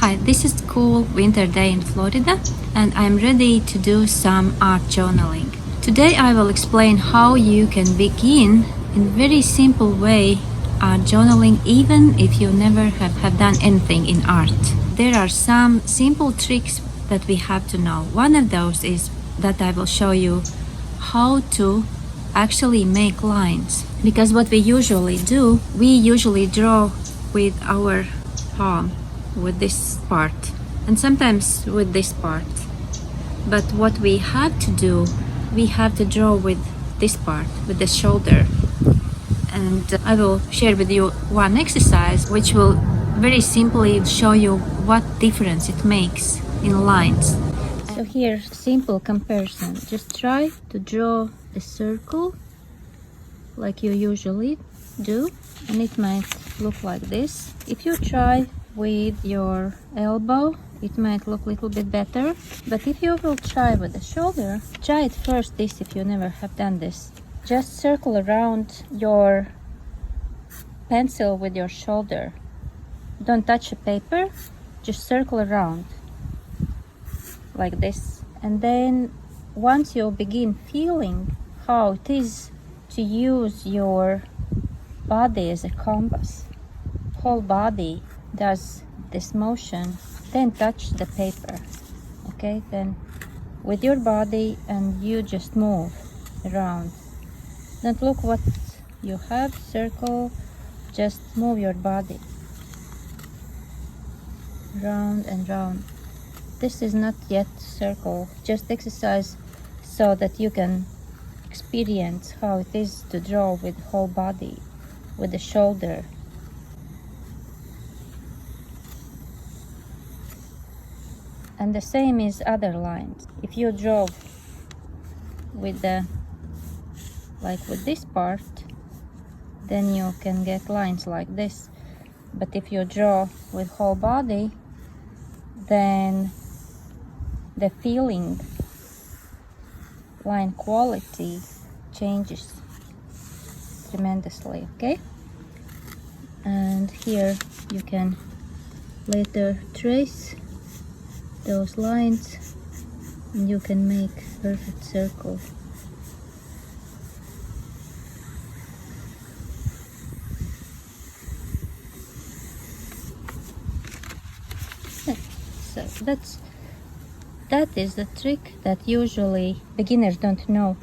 Hi, this is cool winter day in Florida and I'm ready to do some art journaling. Today I will explain how you can begin in very simple way art journaling even if you never have done anything in art. There are some simple tricks that we have to know. One of those is that I will show you how to actually make lines, because what we usually do, we usually draw with our palm, with this part, and sometimes with this part. But what we have to do, we have to draw with this part, with the shoulder. And I will share with you one exercise which will very simply show you what difference it makes in lines. So here, simple comparison. Just try to draw a circle like you usually do, and it might look like this. If you try with your elbow, it might look a little bit better. But if you will try with the shoulder, try it first this if you never have done this. Just circle around your pencil with your shoulder. Don't touch the paper, just circle around like this. And then once you begin feeling how it is to use your body as a compass, whole body does this motion, then touch the paper. Okay, then with your body, and you just move around. Don't look what you have, circle, just move your body round and round. This is not yet circle, just exercise so that you can experience how it is to draw with whole body, with the shoulder. And the same is other lines. If you draw with the, like with this part, then you can get lines like this. But if you draw with whole body, then the feeling, line quality changes tremendously. Okay, and here you can later trace those lines and you can make perfect circle. So that is the trick that usually beginners don't know.